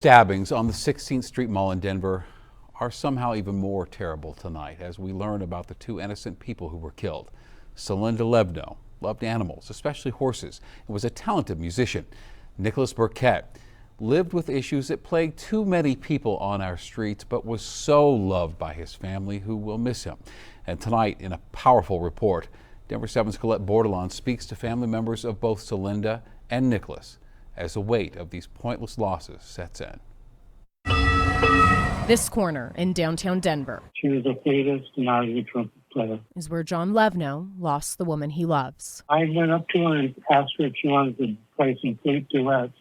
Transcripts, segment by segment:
stabbings on the 16th Street Mall in Denver are somehow even more terrible tonight as we learn about the two innocent people who were killed. Celinda Levno loved animals, especially horses, and was a talented musician. Nicholas Burkett lived with issues that plagued too many people on our streets, but was so loved by his family who will miss him. And tonight, in a powerful report, Denver 7's Colette Bordelon speaks to family members of both Celinda and Nicholas as the weight of these pointless losses sets in. This corner in downtown Denver. She was a flutist and I was a trumpet player. Is where John Levno lost the woman he loves. I went up to her and asked her if she wanted to play some flute duets,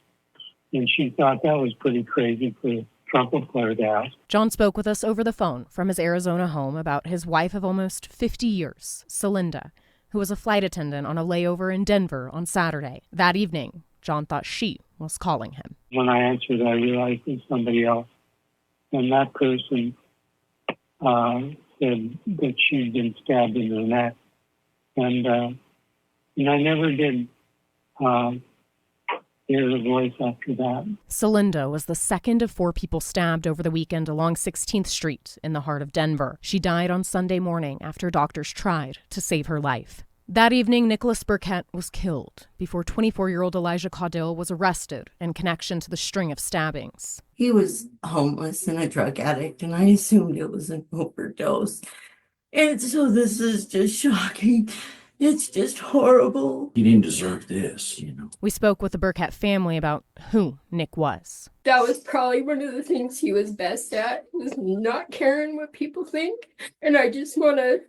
and she thought that was pretty crazy for a trumpet player to ask. John spoke with us over the phone from his Arizona home about his wife of almost 50 years, Celinda, who was a flight attendant on a layover in Denver on Saturday. That evening, John thought she was calling him. When I answered, I realized it was somebody else. And that person said that she'd been stabbed in the neck. And I never did hear the voice after that. Celinda was the second of 4 people stabbed over the weekend along 16th Street in the heart of Denver. She died on Sunday morning after doctors tried to save her life. That evening, Nicholas Burkett was killed before 24-year-old Elijah Caudill was arrested in connection to the string of stabbings. He was homeless and a drug addict, and I assumed it was an overdose. And so this is just shocking. It's just horrible. He didn't deserve this, you know. We spoke with the Burkett family about who Nick was. That was probably one of the things he was best at, was not caring what people think. And I just want to,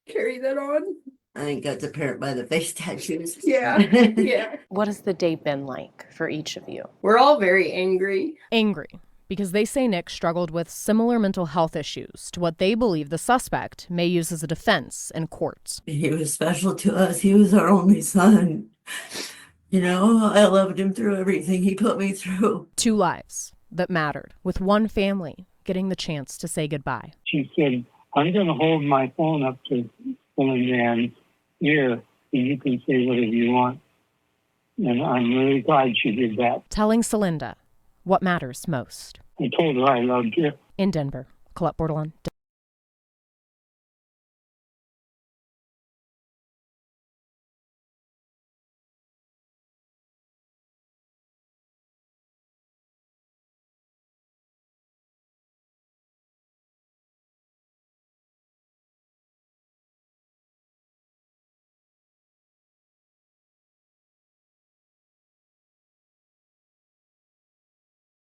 carry that on. I think that's apparent by the face tattoos. Yeah, yeah. What has the day been like for each of you? We're all very angry. Angry because they say Nick struggled with similar mental health issues to what they believe the suspect may use as a defense in courts. He was special to us. He was our only son. I loved him through everything he put me through. 2 lives that mattered, with one family getting the chance to say goodbye. She said, I'm going to hold my phone up to Celinda's ear, and you can say whatever you want. And I'm really glad she did that. Telling Celinda what matters most. I told her I loved her. In Denver, Colette Bordelon.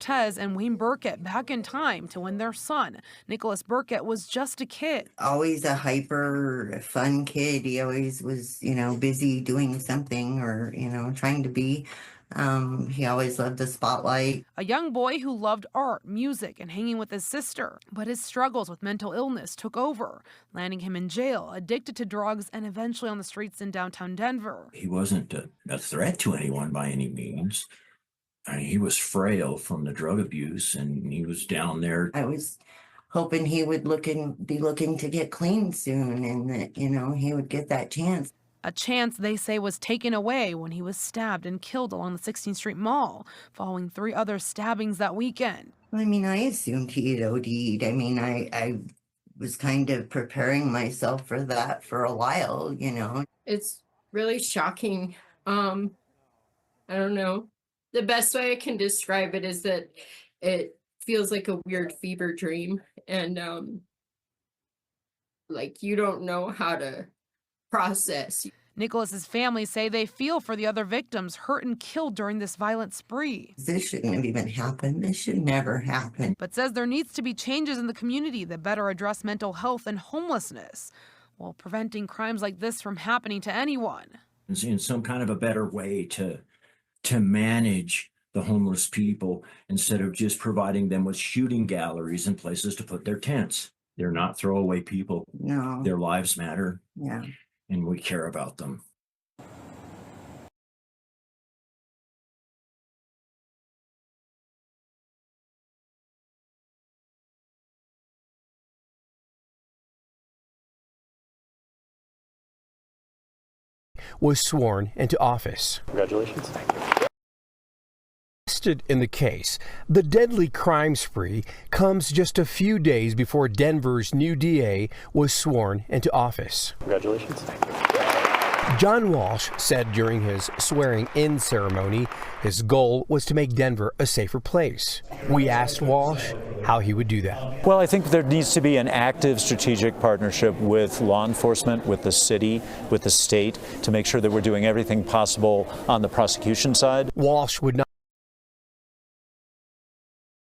And Wayne Burkett back in time to when their son, Nicholas Burkett, was just a kid. Always a hyper, fun kid. He always was, busy doing something or, trying to be. He always loved the spotlight. A young boy who loved art, music, and hanging with his sister. But his struggles with mental illness took over, landing him in jail, addicted to drugs, and eventually on the streets in downtown Denver. He wasn't a threat to anyone by any means. I mean, he was frail from the drug abuse, and he was down there. I was hoping he would be looking to get clean soon, and that, he would get that chance. A chance they say was taken away when he was stabbed and killed along the 16th Street Mall, following 3 other stabbings that weekend. I assumed he had OD'd. I was kind of preparing myself for that for a while, It's really shocking. I don't know. The best way I can describe it is that it feels like a weird fever dream, and you don't know how to process. Nicholas's family say they feel for the other victims hurt and killed during this violent spree. This shouldn't have even happened. This should never happen. But says there needs to be changes in the community that better address mental health and homelessness, while preventing crimes like this from happening to anyone. In some kind of a better way to manage the homeless people instead of just providing them with shooting galleries and places to put their tents. They're not throwaway people. No. Their lives matter. Yeah. And we care about them. Was sworn into office. Congratulations. Thank you. invested in the case. The deadly crime spree comes just a few days before Denver's new DA was sworn into office. Congratulations. John Walsh said during his swearing-in ceremony his goal was to make Denver a safer place. We asked Walsh how he would do that. Well, I think there needs to be an active strategic partnership with law enforcement, with the city, with the state, to make sure that we're doing everything possible on the prosecution side. Walsh would not